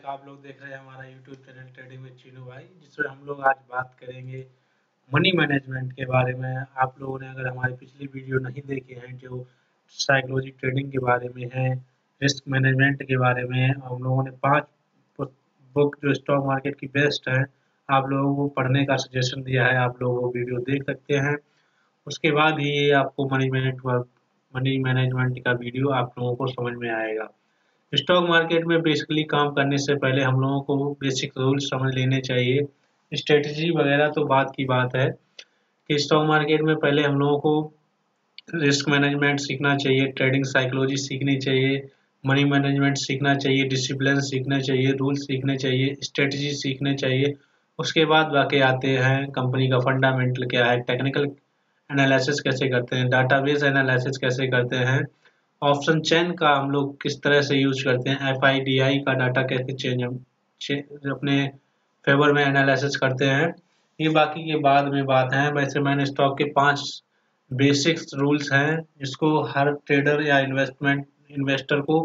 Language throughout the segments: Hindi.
आप लोग देख रहे हैं हमारा YouTube channel trading with Chinu भाई, जिसमें हम लोग आज बात करेंगे मनी मैनेजमेंट के बारे में। आप लोगों ने अगर हमारी पिछली वीडियो नहीं देखे हैं जो साइकोलॉजी ट्रेडिंग के बारे में है, रिस्क मैनेजमेंट के बारे में है, हम लोगों ने 5 बुक जो स्टॉक मार्केट की बेस्ट है आप लोगों को पढ़ने का सजेशन दिया है। आप लोग वो वीडियो देख सकते हैं। उसके बाद ही आपको मनी मैनेजमेंट का वीडियो आप लोगों को समझ में आएगा। स्टॉक मार्केट में बेसिकली काम करने से पहले हम लोगों को बेसिक रूल्स समझ लेने चाहिए। स्ट्रेटजी वगैरह तो बात की बात है कि स्टॉक मार्केट में पहले हम लोगों को रिस्क मैनेजमेंट सीखना चाहिए, ट्रेडिंग साइकोलॉजी सीखनी चाहिए, मनी मैनेजमेंट सीखना चाहिए, डिसिप्लिन सीखना चाहिए, रूल सीखने चाहिए, स्ट्रेटजी सीखने चाहिए। उसके बाद बाकी आते हैं कंपनी का फंडामेंटल क्या है, टेक्निकल एनालिसिस कैसे करते हैं, डाटाबेस एनालिसिस कैसे करते हैं, ऑप्शन चेन का हम लोग किस तरह से यूज करते हैं, FIDI का डाटा कैसे अपने फेवर में एनालिसिस करते हैं। ये बाकी के बाद में बात है। वैसे मैंने स्टॉक के 5 बेसिक्स रूल्स हैं जिसको हर ट्रेडर या इन्वेस्टर को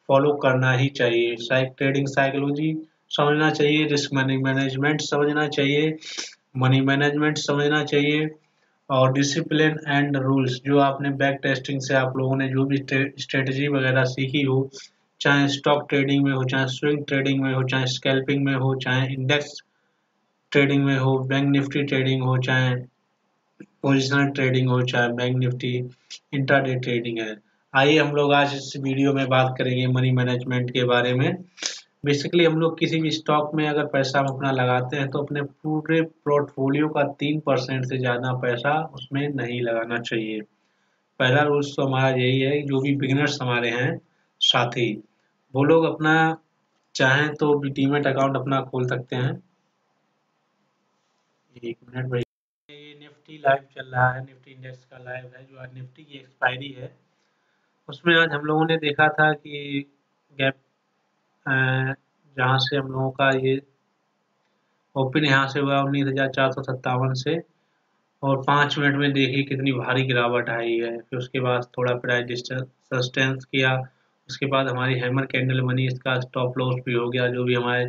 फॉलो करना ही चाहिए। ट्रेडिंग साइकोलॉजी समझना चाहिए, रिस्क मैनेजमेंट समझना चाहिए, मनी मैनेजमेंट समझना चाहिए और डिसिप्लिन एंड रूल्स जो आपने बैक टेस्टिंग से आप लोगों ने जो भी स्ट्रेटजी वगैरह सीखी हो, चाहे स्टॉक ट्रेडिंग में हो, चाहे स्विंग ट्रेडिंग में हो, चाहे स्कैल्पिंग में हो, चाहे इंडेक्स ट्रेडिंग में हो, बैंक निफ्टी ट्रेडिंग हो, चाहे पोजिशनल ट्रेडिंग हो, चाहे बैंक निफ्टी इंट्राडे ट्रेडिंग है। आइए हम लोग आज इस वीडियो में बात करेंगे मनी मैनेजमेंट के बारे में। बेसिकली हम लोग किसी भी स्टॉक में अगर पैसा हम अपना लगाते हैं तो अपने पूरे पोर्टफोलियो का 3% से ज़्यादा पैसा उसमें नहीं लगाना चाहिए। पहला रूल्स तो हमारा यही है। जो भी बिगिनर्स हमारे हैं साथी, वो लोग अपना चाहें तो डीमैट अकाउंट अपना खोल सकते हैं। 1 मिनट भाई, ये निफ्टी लाइव चल रहा है, निफ्टी इंडेक्स का लाइव है जो आज निफ्टी की एक्सपायरी है। उसमें आज हम लोगों ने देखा था कि गैप जहाँ से हम लोगों का ये ओपन यहाँ से हुआ 19,457 से, और 5 मिनट में देखिए कितनी भारी गिरावट आई है। फिर उसके बाद थोड़ा प्राइस सस्टेंस किया। उसके बाद हमारी हैमर कैंडल बनी, इसका स्टॉप लॉस भी हो गया। जो भी हमारे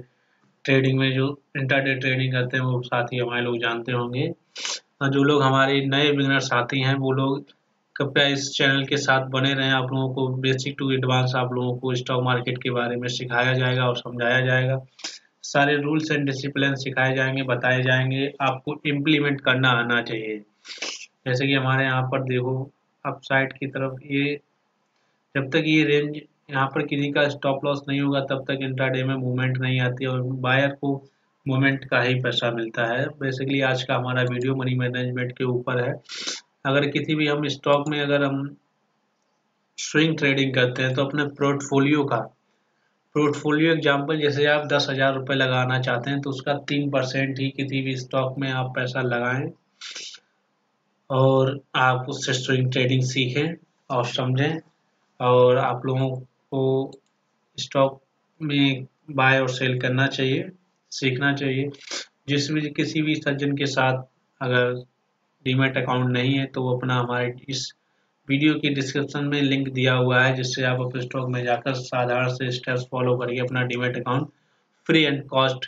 ट्रेडिंग में जो इंट्राडे ट्रेडिंग करते हैं वो साथी हमारे लोग जानते होंगे। और जो लोग हमारे नए बिगिनर साथी हैं वो लोग कृपया इस चैनल के साथ बने रहें। आप लोगों को बेसिक टू एडवांस आप लोगों को स्टॉक मार्केट के बारे में सिखाया जाएगा और समझाया जाएगा। सारे रूल्स एंड डिसिप्लिन सिखाए जाएंगे, बताए जाएंगे। आपको इम्प्लीमेंट करना आना चाहिए। जैसे कि हमारे यहाँ पर देखो अप साइड की तरफ, ये जब तक ये रेंज यहाँ पर किसी का स्टॉप लॉस नहीं होगा तब तक इंट्राडे में मूवमेंट नहीं आती और बायर को मूवमेंट का ही पैसा मिलता है। बेसिकली आज का हमारा वीडियो मनी मैनेजमेंट के ऊपर है। अगर किसी भी हम स्टॉक में अगर हम स्विंग ट्रेडिंग करते हैं तो अपने पोर्टफोलियो एग्जाम्पल, जैसे आप 10,000 रुपये लगाना चाहते हैं तो उसका 3% ही किसी भी स्टॉक में आप पैसा लगाएं और आप उससे स्विंग ट्रेडिंग सीखें और समझें। और आप लोगों को स्टॉक में बाय और सेल करना चाहिए, सीखना चाहिए। जिसमें किसी भी सज्जन के साथ अगर डीमैट अकाउंट नहीं है तो वो अपना हमारे इस वीडियो की डिस्क्रिप्शन में लिंक दिया हुआ है, जिससे आप अपने स्टॉक में जाकर साधारण से स्टेप्स फॉलो करके अपना demat account free and cost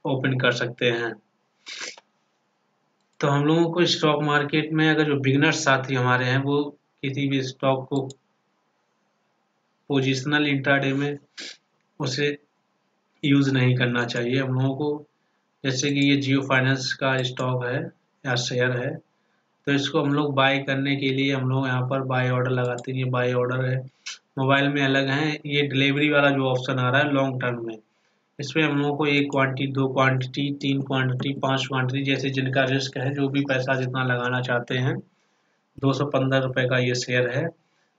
open कर सकते हैं। तो हम लोगों को स्टॉक मार्केट में अगर जो बिगिनर्स साथी हमारे हैं वो किसी भी स्टॉक को पोजिशनल इंट्राडे में उसे यूज नहीं करना चाहिए हम लोगों को। जैसे कि ये जियो फाइनेंस का स्टॉक है या शेयर है, तो इसको हम लोग बाय करने के लिए हम लोग यहाँ पर बाय ऑर्डर लगाते हैं। ये बाय ऑर्डर है, मोबाइल में अलग है। ये डिलीवरी वाला जो ऑप्शन आ रहा है लॉन्ग टर्म में, इसमें हम लोगों को 1 क्वांटिटी, 2 क्वांटिटी, 3 क्वांटिटी, 5 क्वांटिटी, जैसे जिनका रिस्क है, जो भी पैसा जितना लगाना चाहते हैं। 215 रुपये का ये शेयर है।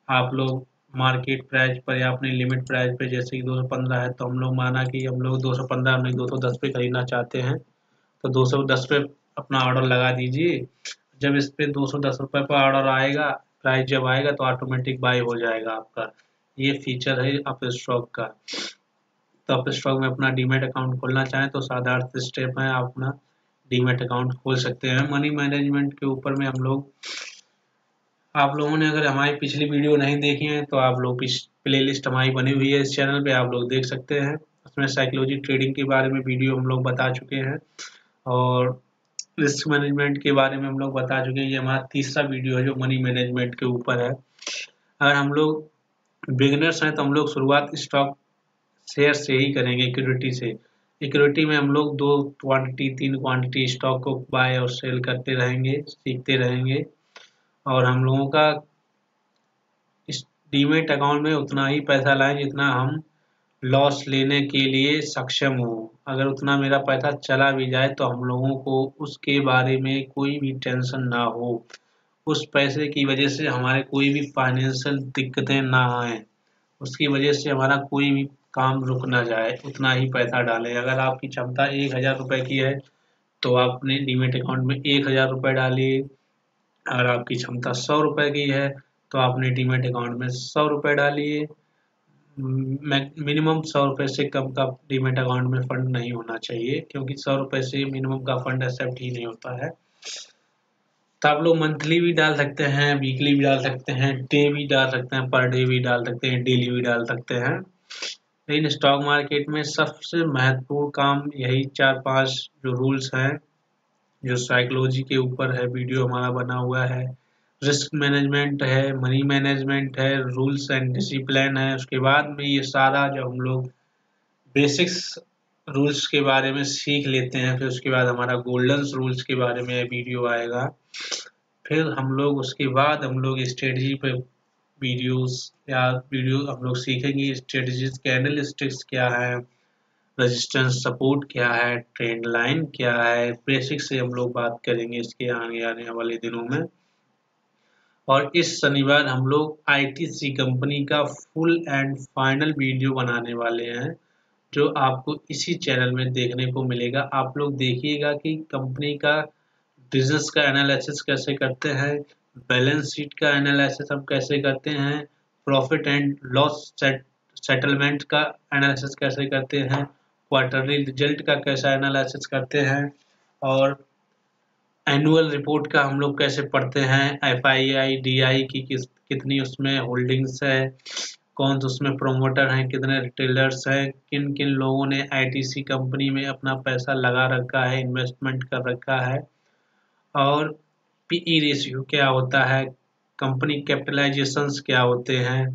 आप लोग मार्केट प्राइस पर या अपनी लिमिट प्राइस पे, जैसे कि 215 है तो हम लोग माना कि हम लोग 215 नहीं 210 पे खरीदना चाहते हैं तो 210 पे अपना ऑर्डर लगा दीजिए। जब इस पे 210 रुपये पर ऑर्डर आएगा, प्राइस जब आएगा तो ऑटोमेटिक बाय हो जाएगा आपका। ये फीचर है अप स्टॉक का। तो अप स्टॉक में अपना डीमैट अकाउंट खोलना चाहें तो साधारण से स्टेप है, आप अपना डीमैट अकाउंट खोल सकते हैं। मनी मैनेजमेंट के ऊपर में हम लोग, आप लोगों ने अगर हमारी पिछली वीडियो नहीं देखी है तो आप लोग प्लेलिस्ट हमारी बनी हुई है इस चैनल पे, आप लोग देख सकते हैं। उसमें साइकोलॉजी ट्रेडिंग के बारे में वीडियो हम लोग बता चुके हैं और रिस्क मैनेजमेंट के बारे में हम लोग बता चुके हैं। ये हमारा तीसरा वीडियो है जो मनी मैनेजमेंट के ऊपर है। अगर हम लोग बिगिनर्स हैं तो हम लोग शुरुआत स्टॉक शेयर से ही करेंगे, इक्विटी से। इक्विटी में हम लोग 2 क्वांटिटी 3 क्वांटिटी स्टॉक को बाय और सेल करते रहेंगे, सीखते रहेंगे। और हम लोगों का इस डीमेट अकाउंट में उतना ही पैसा लाएं जितना हम लॉस लेने के लिए सक्षम हो। अगर उतना मेरा पैसा चला भी जाए तो हम लोगों को उसके बारे में कोई भी टेंशन ना हो, उस पैसे की वजह से हमारे कोई भी फाइनेंशियल दिक्कतें ना आए, उसकी वजह से हमारा कोई भी काम रुक ना जाए। उतना ही पैसा डालें। अगर आपकी क्षमता 1000 रुपये की है तो आप अपने डीमेट अकाउंट में 1000 रुपये डालिए। अगर आपकी क्षमता 100 रुपये की है तो आपने डीमेट अकाउंट में 100 रुपये डालिए। मिनिमम 100 रुपये से कम का डीमेट अकाउंट में फंड नहीं होना चाहिए, क्योंकि 100 रुपये से मिनिमम का फंड एक्सेप्ट ही नहीं होता है। तो आप लोग मंथली भी डाल सकते हैं, वीकली भी डाल सकते हैं, डे भी डाल सकते हैं, पर डे भी डाल सकते हैं, डेली भी डाल सकते हैं। लेकिन स्टॉक मार्केट में सबसे महत्वपूर्ण काम यही 4-5 जो रूल्स हैं, जो साइकोलॉजी के ऊपर है, वीडियो हमारा बना हुआ है। रिस्क मैनेजमेंट है, मनी मैनेजमेंट है, रूल्स एंड डिसिप्लिन है। उसके बाद में ये सारा जब हम लोग बेसिक्स रूल्स के बारे में सीख लेते हैं, फिर उसके बाद हमारा गोल्डन रूल्स के बारे में वीडियो आएगा। फिर हम लोग उसके बाद हम लोग स्ट्रेटजी पे वीडियो हम लोग सीखेंगे। स्ट्रेटजीज कैंडलस्टिक्स क्या है, रेजिस्टेंस सपोर्ट क्या है, ट्रेंड लाइन क्या है, बेसिक से हम लोग बात करेंगे इसके आगे आने वाले दिनों में। और इस शनिवार हम लोग आईटीसी कंपनी का फुल एंड फाइनल वीडियो बनाने वाले हैं, जो आपको इसी चैनल में देखने को मिलेगा। आप लोग देखिएगा कि कंपनी का बिजनेस का एनालिसिस कैसे करते हैं, बैलेंस शीट का एनालिसिस हम कैसे करते हैं, प्रॉफिट एंड लॉस सेटलमेंट का एनालिसिस कैसे करते हैं, क्वार्टरली रिजल्ट का कैसा एनालिसिस करते हैं, और एनुअल रिपोर्ट का हम लोग कैसे पढ़ते हैं, एफआईआई डीआई की कितनी उसमें होल्डिंग्स है, कौन से उसमें प्रोमोटर हैं, कितने रिटेलर्स हैं, किन किन लोगों ने आईटीसी कंपनी में अपना पैसा लगा रखा है, इन्वेस्टमेंट कर रखा है, और पीई रेशियो क्या होता है, कंपनी कैपिटलाइजेशंस क्या होते हैं,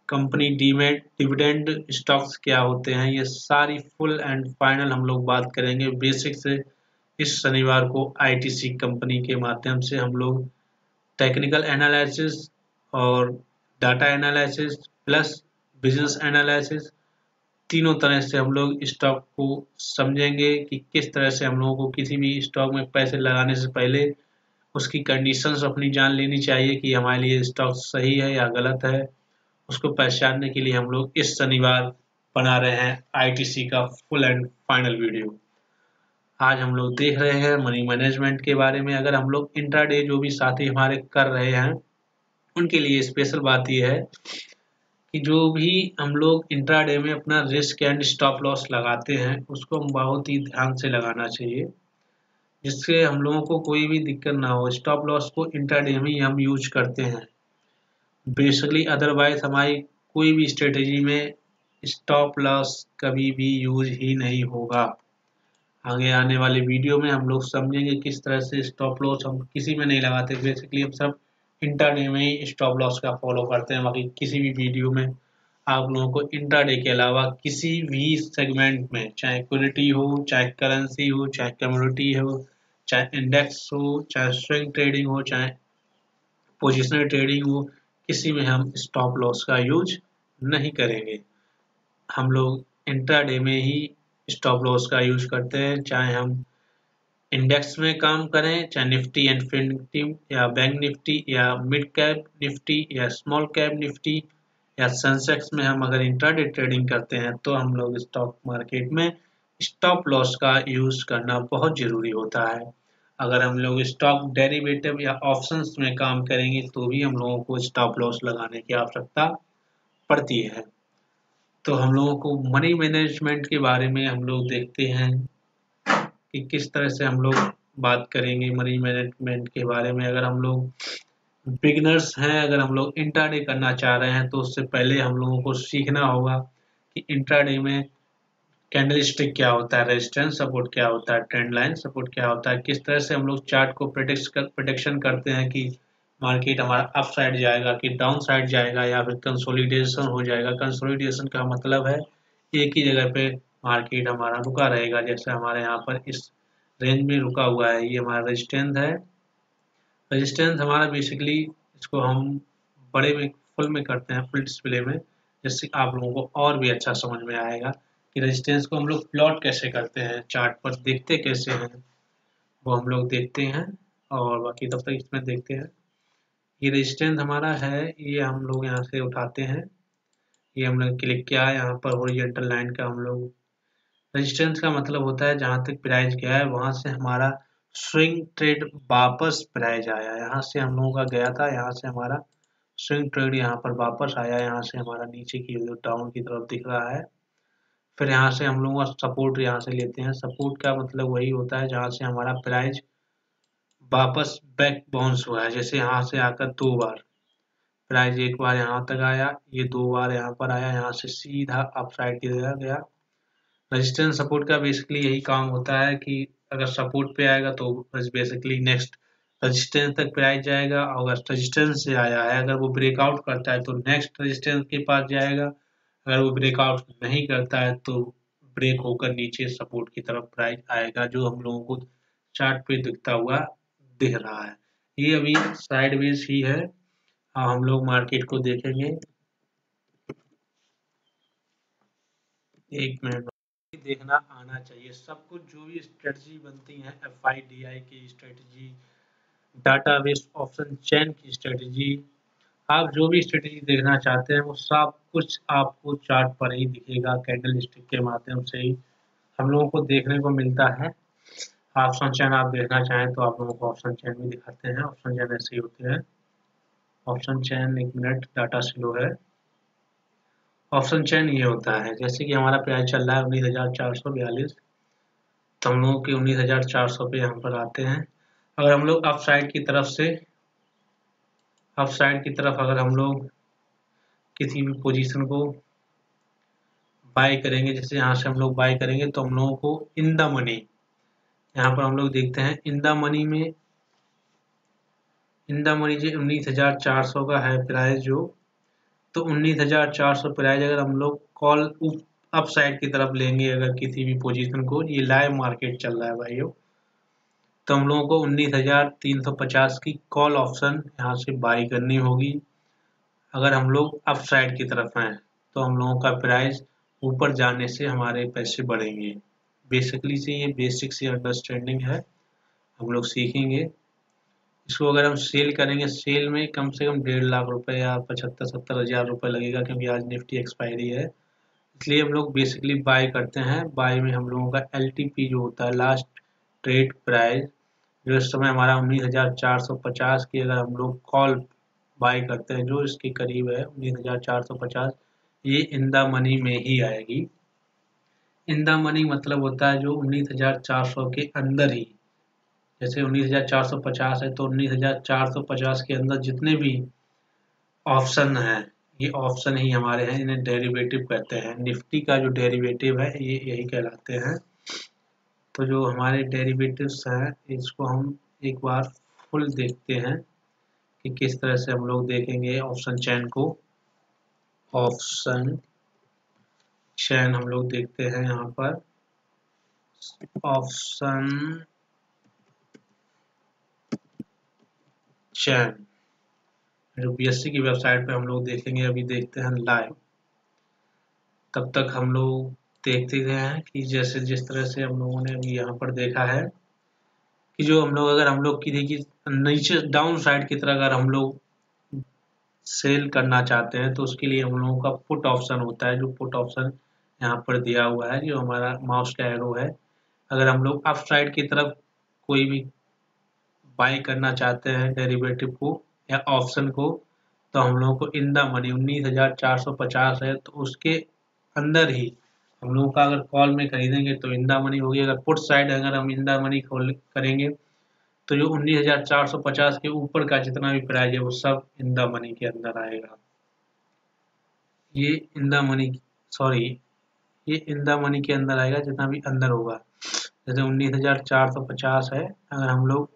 कंपनी डीमेट डिविडेंड स्टॉक्स क्या होते हैं। ये सारी फुल एंड फाइनल हम लोग बात करेंगे बेसिक से। इस शनिवार को आईटीसी कंपनी के माध्यम से हम लोग टेक्निकल एनालिसिस और data analysis plus business analysis, तीनों तरह से हम लोग स्टॉक को समझेंगे कि किस तरह से हम लोगों को किसी भी स्टॉक में पैसे लगाने से पहले उसकी कंडीशंस अपनी जान लेनी चाहिए कि हमारे लिए स्टॉक सही है या गलत है। उसको पहचानने के लिए हम लोग इस शनिवार बना रहे हैं आईटीसी का फुल एंड फाइनल वीडियो। आज हम लोग देख रहे हैं मनी मैनेजमेंट के बारे में। अगर हम लोग इंट्राडे जो भी साथी हमारे कर रहे हैं उनके लिए स्पेशल बात यह है कि जो भी हम लोग इंट्राडे में अपना रिस्क एंड स्टॉप लॉस लगाते हैं उसको हम बहुत ही ध्यान से लगाना चाहिए, जिससे हम लोगों को कोई भी दिक्कत ना हो। स्टॉप लॉस को इंट्राडे में ही हम यूज करते हैं बेसिकली, अदरवाइज हमारी कोई भी स्ट्रेटेजी में स्टॉप लॉस कभी भी यूज ही नहीं होगा। आगे आने वाले वीडियो में हम लोग समझेंगे किस तरह से स्टॉप लॉस हम किसी में नहीं लगाते। बेसिकली हम सब इंट्राडे में ही स्टॉप लॉस का फॉलो करते हैं। बाकी किसी भी वीडियो में आप लोगों को इंट्राडे के अलावा किसी भी सेगमेंट में, चाहे इक्विटी हो, चाहे करेंसी हो, चाहे कम्युनिटी हो, चाहे इंडेक्स हो, चाहे स्विंग ट्रेडिंग हो, चाहे पोजिशनल ट्रेडिंग हो, किसी में हम स्टॉप लॉस का यूज नहीं करेंगे। हम लोग इंट्राडे में ही स्टॉप लॉस का यूज करते हैं, चाहे हम इंडेक्स में काम करें, चाहे निफ्टी एंड फिफ्टी निफ्टी या बैंक निफ्टी या मिड कैप निफ्टी या स्मॉल कैप निफ्टी या सेंसेक्स में हम अगर इंट्राडे ट्रेडिंग करते हैं तो हम लोग स्टॉक मार्केट में स्टॉप लॉस का यूज करना बहुत जरूरी होता है। अगर हम लोग स्टॉक डेरिवेटिव या ऑप्शंस में काम करेंगे तो भी हम लोगों को स्टॉप लॉस लगाने की आवश्यकता पड़ती है। तो हम लोगों को मनी मैनेजमेंट के बारे में हम लोग देखते हैं कि किस तरह से हम लोग बात करेंगे मनी मैनेजमेंट के बारे में। अगर हम लोग बिगिनर्स हैं, अगर हम लोग इंट्राडे करना चाह रहे हैं तो उससे पहले हम लोगों को सीखना होगा कि इंट्राडे में कैंडल स्टिक क्या होता है, रेजिस्टेंस सपोर्ट क्या होता है, ट्रेंड लाइन सपोर्ट क्या होता है, किस तरह से हम लोग चार्ट को प्रोटेक्शन करते हैं कि मार्केट हमारा अप साइड जाएगा कि डाउन साइड जाएगा या फिर कंसोलिडेशन हो जाएगा। कंसोलिडेशन का मतलब है एक ही जगह पे मार्केट हमारा रुका रहेगा, जैसे हमारे यहाँ पर इस रेंज में रुका हुआ है। ये हमारा रेजिस्टेंस है। रेजिस्टेंस हमारा बेसिकली इसको हम बड़े में फुल में करते हैं, फुल डिस्प्ले में, जिससे आप लोगों को और भी अच्छा समझ में आएगा कि रेजिस्टेंस को हम लोग प्लॉट कैसे करते हैं, चार्ट पर देखते कैसे हैं, वो हम लोग देखते हैं। और बाकी तब तक इसमें देखते हैं। ये रेजिस्टेंस हमारा है, ये हम लोग यहाँ से उठाते हैं। ये हमने क्लिक किया है, यहाँ पर हॉरिजॉन्टल लाइन का हम लोग रेजिस्टेंस का मतलब होता है जहाँ तक प्राइस गया है वहां से हमारा स्विंग ट्रेड वापस प्राइस आया। यहाँ से हम लोगों का गया था, यहाँ से हमारा स्विंग ट्रेड यहाँ पर वापस आया, यहाँ से हमारा नीचे की डाउन की तरफ दिख रहा है। फिर यहाँ से हम लोग सपोर्ट यहाँ से लेते हैं। सपोर्ट का मतलब वही होता है जहाँ से हमारा प्राइस वापस बैक बाउंस हुआ है। जैसे यहाँ से आकर 2 बार प्राइस, एक बार यहाँ तक आया, ये 2 बार यहाँ पर आया, यहाँ से सीधा अप साइड की तरह गया। रेजिस्टेंस सपोर्ट का बेसिकली यही काम होता है कि अगर सपोर्ट पे आएगा तो बेसिकली नेक्स्ट रेजिस्टेंस तक प्राइस जाएगा। अगर रेजिस्टेंस से आया है, अगर वो ब्रेकआउट करता है तो नेक्स्ट रेजिस्टेंस के पास जाएगा। अगर वो ब्रेकआउट नहीं करता है तो ब्रेक होकर नीचे सपोर्ट की तरफ प्राइस आएगा, जो हम लोगों को चार्ट पे दिखता हुआ दिख रहा है। ये अभी साइडवेज ही है। हम लोग मार्केट को देखेंगे। एक मिनट देखना आना चाहिए सब कुछ। जो भी स्ट्रेटजी बनती है, FIDI की स्ट्रेटजी, डाटाबेस ऑप्शन चेन की स्ट्रेटजी, आप जो भी स्ट्रेटजी देखना चाहते हैं वो सब कुछ आपको चार्ट पर ही दिखेगा। कैंडल स्टिक के माध्यम से ही हम लोगों को देखने को मिलता है। ऑप्शन चेन आप देखना चाहें तो आप लोगों को ऑप्शन चेन भी दिखाते हैं। ऑप्शन चेन ऐसे ही होते हैं। ऑप्शन चेन, एक मिनट, डाटा स्लो है। ऑप्शन चेन ये होता है, जैसे कि हमारा प्राइस चल रहा है 19,442, तो हम लोगों के 19,400 पे यहाँ पर आते हैं। अगर हम लोग अप साइड की तरफ से, अप साइड की तरफ अगर हम लोग किसी भी पोजीशन को बाय करेंगे, जैसे यहाँ से हम लोग बाय करेंगे तो हम लोगों को इन द मनी, यहाँ पर हम लोग देखते हैं इन द मनी में, इन द मनी जो 19,400 का है प्राइस जो, तो 19,400 प्राइस अगर हम लोग कॉल अप साइड की तरफ लेंगे, अगर किसी भी पोजीशन को, ये लाइव मार्केट चल रहा है भाइयों, तो हम लोगों को 19,350 की कॉल ऑप्शन यहाँ से बाई करनी होगी। अगर हम लोग अप साइड की तरफ हैं तो हम लोगों का प्राइस ऊपर जाने से हमारे पैसे बढ़ेंगे। बेसिकली से ये बेसिक सी अंडरस्टैंडिंग है, हम लोग सीखेंगे इसको। अगर हम सेल करेंगे, सेल में कम से कम 1.5 लाख रुपए या 75-70 हज़ार रुपये लगेगा, क्योंकि आज निफ्टी एक्सपायरी है। इसलिए हम लोग बेसिकली बाय करते हैं। बाय में हम लोगों का LTP जो होता है, लास्ट ट्रेड प्राइस, जो इस समय हमारा 19,450 की, अगर हम लोग कॉल बाय करते हैं जो इसके करीब है 19,450, ये इन द मनी में ही आएगी। इन द मनी मतलब होता है जो 19,400 के अंदर ही, जैसे 19,450 है तो 19,450 के अंदर जितने भी ऑप्शन है, ये ऑप्शन ही हमारे हैं, इन्हें डेरिवेटिव कहते हैं। निफ्टी का जो डेरिवेटिव है ये यही कहलाते हैं। तो जो हमारे डेरिवेटिव्स हैं इसको हम एक बार फुल देखते हैं कि किस तरह से हम लोग देखेंगे ऑप्शन चेन को। ऑप्शन चेन हम लोग देखते हैं यहाँ पर, ऑप्शन चेन जो BSE की वेबसाइट पे हम लोग देखेंगे। अभी देखते हैं लाइव, तब तक हम लोग देखते गए हैं कि जैसे जिस तरह से हम लोगों ने अभी यहाँ पर देखा है कि जो हम लोग, अगर हम लोग की देखिए नीचे डाउन साइड की तरह अगर हम लोग सेल करना चाहते हैं तो उसके लिए हम लोगों का पुट ऑप्शन होता है, जो पुट ऑप्शन यहाँ पर दिया हुआ है, जो हमारा माउस का एरो है। अगर हम लोग अप साइड की तरफ कोई भी बाई करना चाहते हैं डेरिवेटिव को या ऑप्शन को, तो हम लोगों को इन द मनी 19,450 है तो उसके अंदर ही हम लोगों का, अगर कॉल में खरीदेंगे तो इन द मनी होगी। अगर पुट साइड अगर हम इन द मनी करेंगे तो जो 19,450 के ऊपर का जितना भी प्राइस है वो सब इन द मनी के अंदर आएगा। ये इन द मनी, सॉरी, ये इन द मनी के अंदर आएगा, जितना भी अंदर होगा। जैसे 19,450 है, अगर हम लोग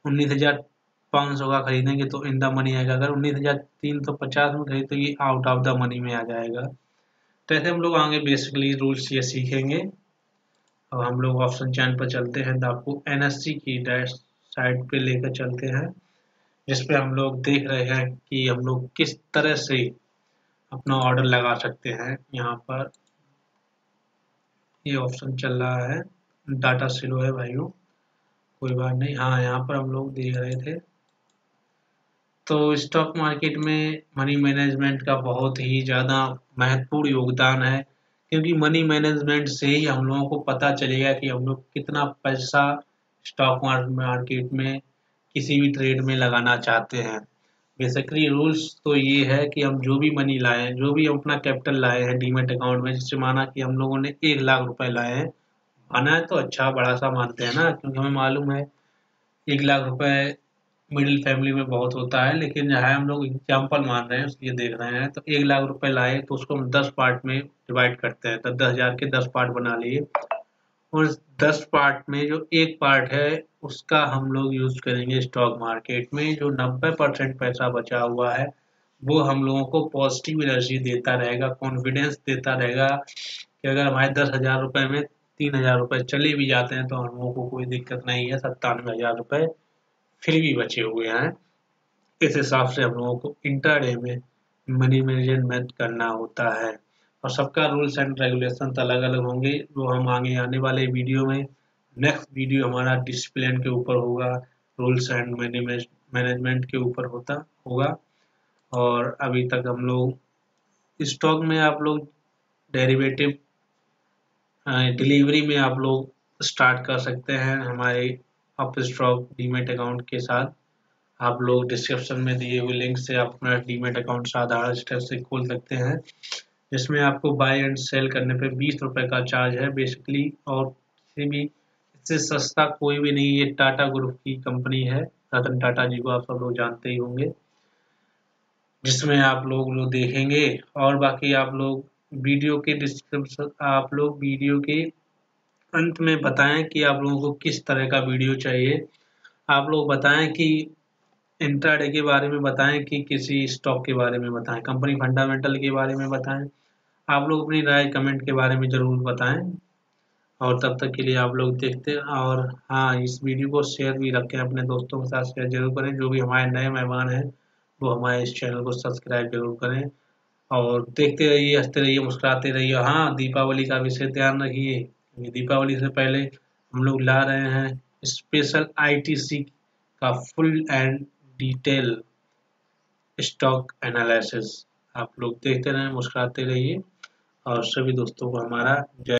19,500 का खरीदेंगे तो इन द मनी आएगा। अगर 19,350 में खरीदे तो ये आउट ऑफ द मनी में आ जाएगा। तो ऐसे हम लोग आगे बेसिकली रूल्स ये सीखेंगे। और हम लोग ऑप्शन चैन पर चलते हैं तो आपको NSE की डैश साइट पे लेकर चलते हैं, जिसपे हम लोग देख रहे हैं कि हम लोग किस तरह से अपना ऑर्डर लगा सकते हैं। यहाँ पर ये ऑप्शन चल रहा है, डाटा स्लो है भाइयों, कोई बात नहीं। हाँ, यहाँ पर हम लोग देख रहे थे। तो स्टॉक मार्केट में मनी मैनेजमेंट का बहुत ही ज़्यादा महत्वपूर्ण योगदान है, क्योंकि मनी मैनेजमेंट से ही हम लोगों को पता चलेगा कि हम लोग कितना पैसा स्टॉक मार्केट में किसी भी ट्रेड में लगाना चाहते हैं। बेसिकली रूल्स तो ये है कि हम जो भी मनी लाए हैं, जो भी हम अपना कैपिटल लाए हैं डीमेट अकाउंट में, जिससे माना कि हम लोगों ने 1 लाख रुपए लाए हैं, माना है तो अच्छा बड़ा सा मानते हैं ना, क्योंकि हमें मालूम है 1 लाख रुपए मिडिल फैमिली में बहुत होता है, लेकिन यहाँ हम लोग एग्जाम्पल मान रहे हैं इसलिए देख रहे हैं। तो 1 लाख रुपए लाए तो उसको हम 10 पार्ट में डिवाइड करते हैं, तो 10,000 के 10 पार्ट बना लिए, और 10 पार्ट में जो एक पार्ट है उसका हम लोग यूज करेंगे स्टॉक मार्केट में। जो 90% पैसा बचा हुआ है वो हम लोगों को पॉजिटिव एनर्जी देता रहेगा, कॉन्फिडेंस देता रहेगा कि अगर हमारे 10,000 रुपए में 3,000 रुपए चले भी जाते हैं तो हम लोगों को कोई दिक्कत नहीं है, 97,000 रुपए फिर भी बचे हुए हैं। इस हिसाब से हम लोगों को इंट्राडे में मनी मैनेजमेंट करना होता है, और सबका रूल्स एंड रेगुलेशन अलग अलग होंगे, जो हम आगे आने वाले वीडियो में, नेक्स्ट वीडियो हमारा डिसिप्लिन के ऊपर होगा, रूल्स एंड मैनेजमेंट के ऊपर होगा। और अभी तक हम लोग स्टॉक में आप लोग डेरिवेटिव डिलीवरी में आप लोग स्टार्ट कर सकते हैं हमारे अप स्टॉक डीमेट अकाउंट के साथ। आप लोग डिस्क्रिप्शन में दिए हुए लिंक से आप अपना डीमेट अकाउंट साधारण स्टेप से खोल सकते हैं, जिसमें आपको बाय एंड सेल करने पे 20 रुपए का चार्ज है बेसिकली, और किसी भी इससे सस्ता कोई भी नहीं। ये टाटा ग्रुप की कंपनी है, रतन टाटा जी को आप सब लोग जानते ही होंगे, जिसमें आप लोग देखेंगे। और बाकी आप लोग वीडियो के डिस्क्रिप्शन, आप लोग वीडियो के अंत में बताएं कि आप लोगों को किस तरह का वीडियो चाहिए। आप लोग बताएं कि इंट्राडे के बारे में बताएं कि किसी स्टॉक के बारे में बताएं, कंपनी फंडामेंटल के बारे में बताएं। आप लोग अपनी राय कमेंट के बारे में ज़रूर बताएं। और तब तक के लिए आप लोग देखते हैं, और हाँ, इस वीडियो को शेयर भी रखें, अपने दोस्तों के साथ शेयर जरूर करें। जो भी हमारे नए मेहमान हैं वो हमारे इस चैनल को सब्सक्राइब जरूर करें, और देखते रहिए, हंसते रहिए, मुस्कुराते रहिए। हाँ, दीपावली का विशेष ध्यान रखिए, क्योंकि दीपावली से पहले हम लोग ला रहे हैं स्पेशल ITC का full and detail stock analysis. आप लोग देखते रहें, मुस्कुराते रहिए, और सभी दोस्तों को हमारा जय।